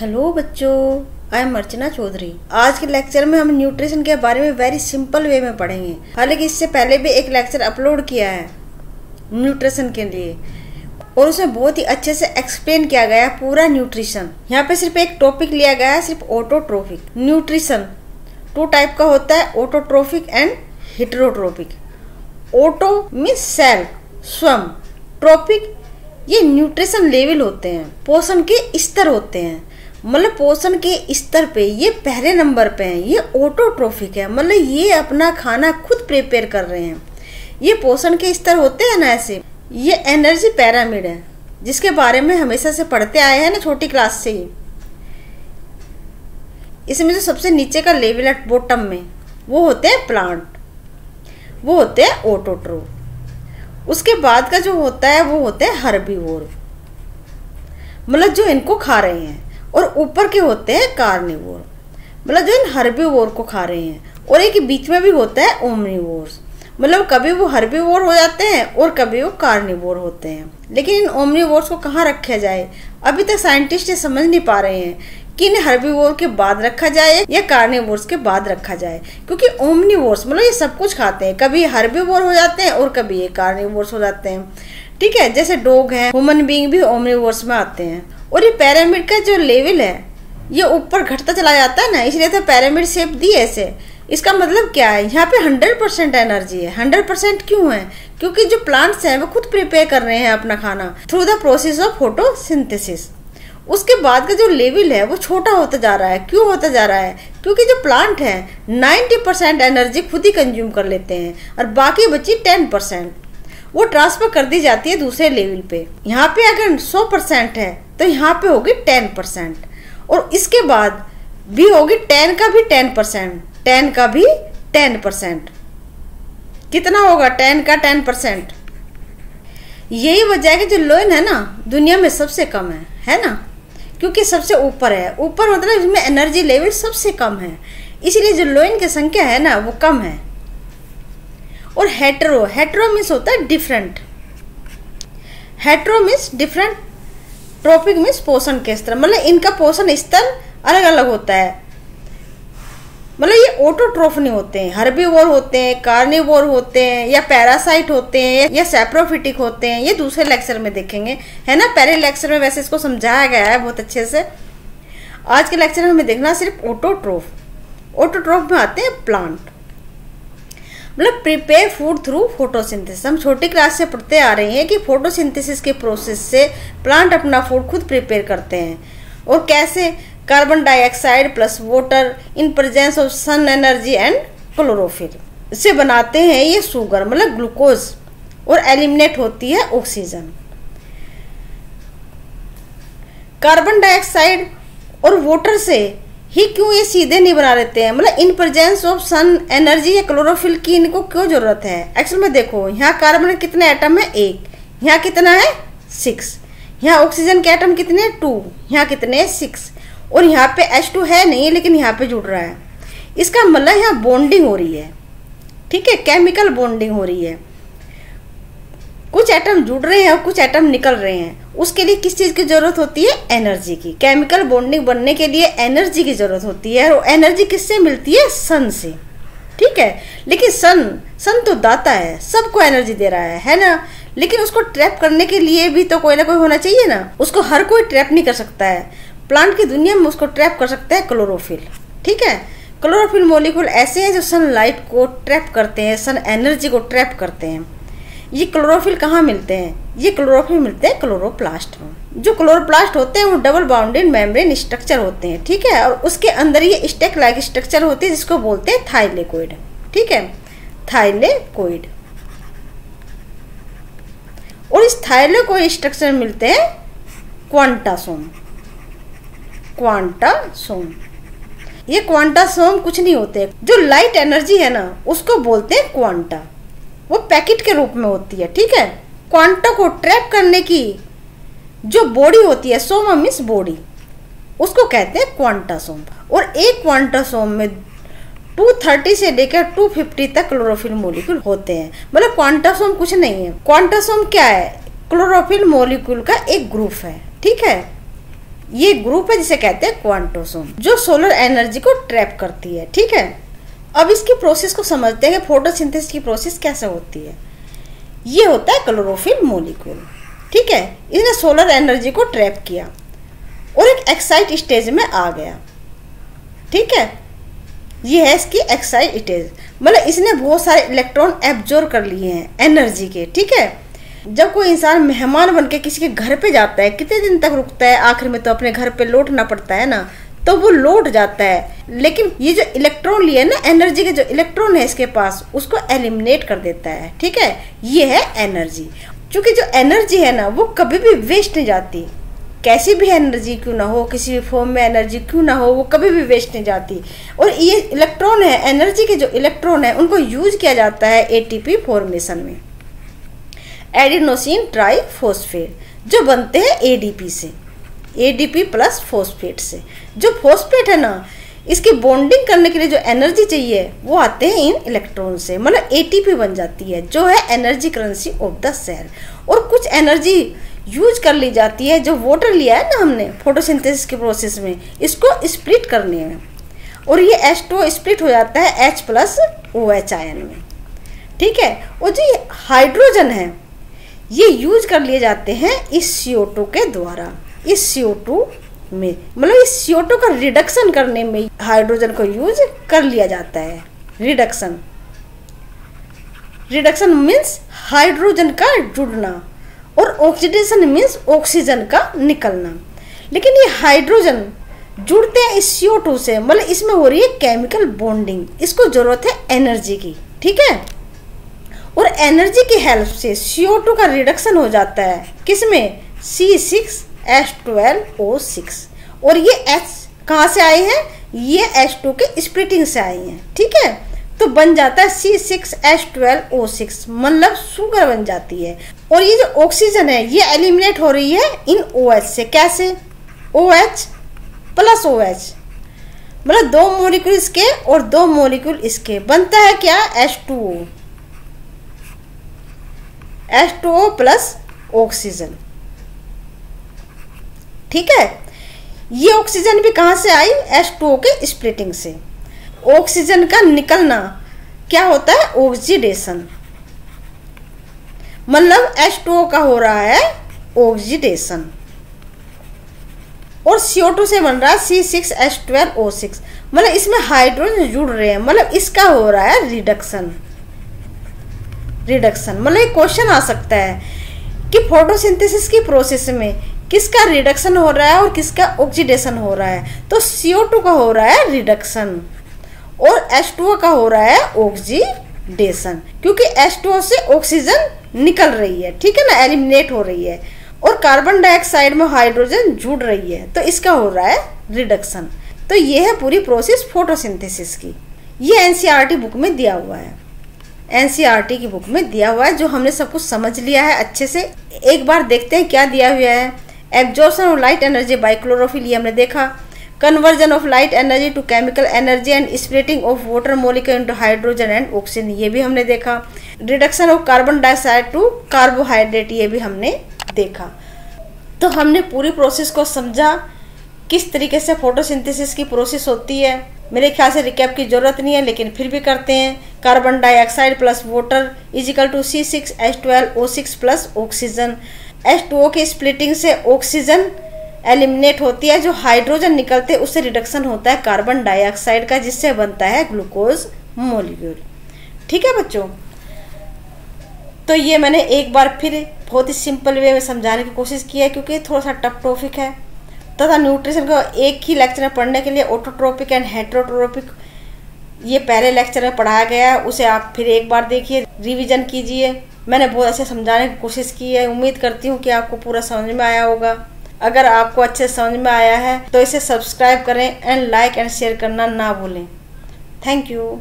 Hello बच्चों, I am अर्चना चौधरी। आज के लेक्चर में हम न्यूट्रिशन के बारे में वेरी सिंपल वे में पढ़ेंगे। हालांकि इससे पहले भी एक लेक्चर अपलोड किया है न्यूट्रिशन के लिए और उसमें बहुत ही अच्छे से एक्सप्लेन किया गया है पूरा न्यूट्रिशन। यहाँ पे सिर्फ एक टॉपिक लिया गया है, सिर्फ ऑटोट्रोफिक। न्यूट्रिशन 2 टाइप का होता है, autotrophic and heterotrophic. Auto means self, स्वयं। ट्रोफिक ये न्यूट्रिशन लेवल होते हैं, पोषण के स्तर होते हैं। मतलब पोषण के स्तर पे ये पहले नंबर पे हैं। ये ऑटोट्रोफिक है, मतलब ये अपना खाना खुद प्रिपेयर कर रहे हैं। ये पोषण के स्तर होते हैं ना, ऐसे। ये एनर्जी पैरामिड है जिसके बारे में हमेशा से पढ़ते आए हैं ना, छोटी क्लास से ही। इसमें जो सबसे नीचे का लेवल है बॉटम में, वो होते हैं प्लांट, वो होते हैं ऑटोट्रोफ। उसके बाद का जो होता है वो होते हैं हर्बीवोर, मतलब जो इनको खा रहे हैं। और ऊपर के होते हैं कार्निवोर, मतलब जो इन हर्बीवोर को खा रहे हैं। और एक बीच में भी होता है ओमनीवोर्स, मतलब कभी वो हर्बीवोर हो जाते हैं और कभी वो कार्निवोर होते हैं। लेकिन इन ओमनीवोर्स को कहाँ रखा जाए, अभी तक साइंटिस्ट ये समझ नहीं पा रहे हैं कि इन्हें हर्बीवोर के बाद रखा जाए या कार्निवोर्स के बाद रखा जाए। क्योंकि ओमनीवोर्स मतलब ये सब कुछ खाते हैं, कभी हर्बीवोर हो जाते हैं और कभी ये कार्निवोर्स हो जाते हैं। ठीक है, जैसे डॉग हैं, ह्यूमन बीइंग भी ओमनीवोर्स में आते हैं। और ये पिरामिड का जो लेवल है ये ऊपर घटता चला जाता है ना, इसलिए तो पिरामिड शेप दी है ऐसे। इसका मतलब क्या है, यहाँ पे 100% एनर्जी है। 100% क्यों है? क्योंकि जो प्लांट्स हैं वो खुद प्रिपेयर कर रहे हैं अपना खाना through the process of photosynthesis. उसके बाद का जो लेवल है वो छोटा होता जा रहा है। क्यों होता जा रहा है? क्योंकि जो प्लांट है 90% एनर्जी खुद ही कंज्यूम कर लेते हैं और बाकी बची 10% वो ट्रांसफर कर दी जाती है दूसरे लेवल पे। यहाँ पे अगर 100% है तो यहाँ पे होगी 10%, और इसके बाद भी होगी 10 का भी 10%, 10 का भी 10%। कितना होगा 10 का 10%? यही वजह है कि जो लोइन है ना दुनिया में सबसे कम है ना, क्योंकि सबसे ऊपर है। ऊपर मतलब इसमें एनर्जी लेवल सबसे कम है, इसलिए जो लोइन की संख्या है ना वो कम है। और हेटेरो मीन्स होता है different. Hetero means different, trophic means पोषण के स्तर, मतलब इनका पोषण स्तर अलग अलग होता है। मतलब ये ऑटोट्रोफ नहीं होते हैं, हर्बीवोर होते हैं, कार्निवोर होते हैं, या पैरासाइट होते हैं, या सैप्रोफिटिक होते हैं। ये दूसरे लेक्चर में देखेंगे, है ना। पहले लेक्चर में वैसे इसको समझाया गया है बहुत अच्छे से। आज के लेक्चर में हमें देखना सिर्फ ऑटोट्रोफ। ऑटोट्रोफ में आते हैं प्लांट, मतलब प्रिपेयर फूड थ्रू फोटोसिंथेसिस। हम छोटी क्लास से पढ़ते आ रहे हैं कि फोटोसिंथेसिस के प्रोसेस से प्लांट अपना फूड खुद प्रिपेयर करते हैं। और कैसे? Carbon dioxide plus water in presence of sun energy and chlorophyll से बनाते हैं ये शुगर, मतलब ग्लूकोज, और एलिमिनेट होती है ऑक्सीजन। कार्बन डाइऑक्साइड और वाटर से ही क्यों ये सीधे नहीं बना लेते हैं, मतलब in presence of sun energy या क्लोरोफिल की इनको क्यों जरूरत है? एक्चुअल में देखो, यहाँ कार्बन कितने एटम है? 1। यहाँ कितना है? 6। यहाँ ऑक्सीजन के एटम कितने? 2। यहाँ कितने? 6। और यहाँ पे H2 है नहीं, लेकिन यहाँ पे जुड़ रहा है। इसका मतलब यहाँ बॉन्डिंग हो रही है। ठीक है, केमिकल बॉन्डिंग हो रही है। कुछ एटम जुड़ रहे हैं और कुछ एटम निकल रहे हैं। उसके लिए किस चीज की जरूरत होती है? एनर्जी की। केमिकल बॉन्डिंग बनने के लिए एनर्जी की जरूरत होती है, और एनर्जी किससे मिलती है? सन से। ठीक है, लेकिन सन तो दाता है, सबको एनर्जी दे रहा है ना। लेकिन उसको ट्रैप करने के लिए भी तो कोई ना कोई होना चाहिए ना। उसको हर कोई ट्रैप नहीं कर सकता है। प्लांट की दुनिया में उसको ट्रैप कर सकता है क्लोरोफिल। ठीक है, क्लोरोफिल मॉलिक्यूल ऐसे हैं जो सनलाइट को ट्रैप करते हैं, सन एनर्जी को ट्रैप करते हैं। ये क्लोरोफिल कहाँ मिलते हैं? ये क्लोरोफिल मिलते हैं क्लोरोप्लास्ट में। जो क्लोरोप्लास्ट होते हैं वो डबल बाउंडेड मेम्ब्रेन स्ट्रक्चर होते हैं। ठीक है, और उसके अंदर ये स्टेक लाइक स्ट्रक्चर होती है जिसको बोलते हैं थाइलेकोइड। ठीक है, थाइलेकोइड। और इस थाइलेकोइड स्ट्रक्चर में मिलते हैं क्वांटासोम। क्वांटासोम, ये क्वांटासोम कुछ नहीं होते। जो लाइट एनर्जी है ना उसको बोलते हैं क्वांटा, वो पैकेट के रूप में होती है। ठीक है, क्वांटा को ट्रैप करने की जो बॉडी होती है, सोमा मीन्स बॉडी, उसको कहते हैं क्वांटासोम। और एक क्वांटासोम में 230 से लेकर 250 तक क्लोरोफिल मॉलिक्यूल होते हैं। मतलब क्वांटासोम कुछ नहीं है। क्वांटासोम क्या है? क्लोरोफिल मॉलिक्यूल का एक ग्रुप है। ठीक है, ये ग्रुप है जिसे कहते हैं क्वांटोसोम, जो सोलर एनर्जी को ट्रैप करती है। ठीक है, अब इसकी प्रोसेस को समझते हैं कि फोटोसिंथेसिस की प्रोसेस कैसे होती है। ये होता है क्लोरोफिल मॉलिक्यूल। ठीक है, इसने सोलर एनर्जी को ट्रैप किया और एक एक्साइट स्टेज में आ गया। ठीक है, ये है इसकी एक्साइट स्टेज, मतलब इसने बहुत सारे इलेक्ट्रॉन एब्जॉर्ब कर लिए हैं एनर्जी के। ठीक है, जब कोई इंसान मेहमान बन के किसी के घर पे जाता है, कितने दिन तक रुकता है, आखिर में तो अपने घर पे लौटना पड़ता है ना, तो वो लौट जाता है। लेकिन ये जो इलेक्ट्रॉन लिए ना, एनर्जी के जो इलेक्ट्रॉन है इसके पास, उसको एलिमिनेट कर देता है। ठीक है, ये है एनर्जी। क्योंकि जो एनर्जी है ना, वो कभी भी वेस्ट नहीं जाती, कैसी भी एनर्जी क्यों ना हो, किसी भी फॉर्म में एनर्जी क्यों ना हो, वो कभी भी वेस्ट नहीं जाती। और ये इलेक्ट्रॉन है, एनर्जी के जो इलेक्ट्रॉन है, उनको यूज किया जाता है एटीपी फॉर्मेशन में, एडिनोसिन ट्राइफॉस्फेट, जो बनते हैं एडीपी से, एडीपी प्लस फॉस्फेट से। जो फॉस्फेट है ना, इसकी बॉन्डिंग करने के लिए जो एनर्जी चाहिए वो आते हैं इन इलेक्ट्रॉन से, मतलब एटीपी बन जाती है, जो है energy currency of the cell. और कुछ एनर्जी यूज कर ली जाती है, जो वाटर लिया है ना हमने फोटोसिंथेसिस के प्रोसेस में, इसको स्प्लिट करने में, और ये H2O स्प्लिट हो जाता है H प्लस OH आयन में। ठीक है, और जो ये हाइड्रोजन है, ये यूज कर लिए जाते हैं इस CO2 के द्वारा, इस CO2 में, मतलब इस CO2 का रिडक्शन करने में हाइड्रोजन को यूज कर लिया जाता है। रिडक्शन, रिडक्शन मीन्स हाइड्रोजन का जुड़ना, और ऑक्सीडेशन मीन्स ऑक्सीजन का निकलना। लेकिन ये हाइड्रोजन जुड़ते हैं इस CO2 से, मतलब इसमें हो रही है केमिकल बॉन्डिंग, इसको जरूरत है एनर्जी की। ठीक है, और एनर्जी की हेल्प से CO2 का रिडक्शन हो जाता है किसमें, C6H12O6, और ये H कहाँ से आए हैं, ये H2 के स्प्लिटिंग से आए हैं। ठीक है, तो बन जाता है C6H12O6, मतलब शुगर बन जाती है। और ये जो ऑक्सीजन है, ये एलिमिनेट हो रही है इन OH से। कैसे, OH प्लस OH, मतलब 2 मॉलिक्यूल इसके और 2 मॉलिक्यूल इसके, बनता है क्या, H2O, H2O प्लस ऑक्सीजन। ठीक है, ये ऑक्सीजन भी कहां से आई, H2O के स्प्लिटिंग से। ऑक्सीजन का निकलना क्या होता है, ऑक्सीडेशन, मतलब H2O का हो रहा है ऑक्सीडेशन, और CO2 से बन रहा है C6H12O6, मतलब इसमें हाइड्रोजन जुड़ रहे हैं, मतलब इसका हो रहा है रिडक्शन। रिडक्शन मतलब एक क्वेश्चन आ सकता है कि फोटोसिंथेसिस की प्रोसेस में किसका रिडक्शन हो रहा है और किसका ऑक्सीडेशन हो रहा है। तो CO2 का हो रहा है रिडक्शन और H2O का हो रहा है ऑक्सीडेशन, क्योंकि H2O से ऑक्सीजन निकल रही है, ठीक है ना, एलिमिनेट हो रही है, और कार्बन डाइऑक्साइड में हाइड्रोजन जुड़ रही है, तो इसका हो रहा है रिडक्शन। तो ये है पूरी प्रोसेस फोटोसिंथेसिस की। ये एनसीईआरटी बुक में दिया हुआ है, एनसीईआरटी की बुक में दिया हुआ है, जो हमने सब कुछ समझ लिया है अच्छे से। एक बार देखते हैं क्या दिया हुआ है। Absorption of light energy by chlorophyll, ये हमने देखा। Conversion of light energy to chemical energy and splitting of water molecule into hydrogen and oxygen, ये भी हमने देखा। Reduction of carbon dioxide to carbohydrate, ये भी हमने देखा। तो हमने पूरी प्रोसेस को समझा, किस तरीके से फोटोसिंथेसिस की प्रोसेस होती है। मेरे ख्याल से रिकैप की जरूरत नहीं है, लेकिन फिर भी करते हैं। Carbon dioxide plus water equal to C6H12O6 plus oxygen. H2O की स्प्लिटिंग से ऑक्सीजन एलिमिनेट होती है, जो हाइड्रोजन निकलते उससे रिडक्शन होता है कार्बन डाइऑक्साइड का, जिससे बनता है ग्लूकोज मॉलिक्यूल। ठीक है बच्चों, तो ये मैंने एक बार फिर बहुत ही सिंपल वे में समझाने की कोशिश की है, क्योंकि थोड़ा सा टफ टॉपिक है। तथा न्यूट्रिशन को एक ही लेक्चर में पढ़ने के लिए ऑटोट्रोपिक एंड हेटेरोट्रोपिक ये पहले लेक्चर में पढ़ाया गया है, उसे आप फिर एक बार देखिए, रिवीजन कीजिए। मैंने बहुत अच्छे समझाने की कोशिश की है, उम्मीद करती हूँ कि आपको पूरा समझ में आया होगा। अगर आपको अच्छे समझ में आया है तो इसे सब्सक्राइब करें एंड लाइक एंड शेयर करना ना भूलें। Thank you.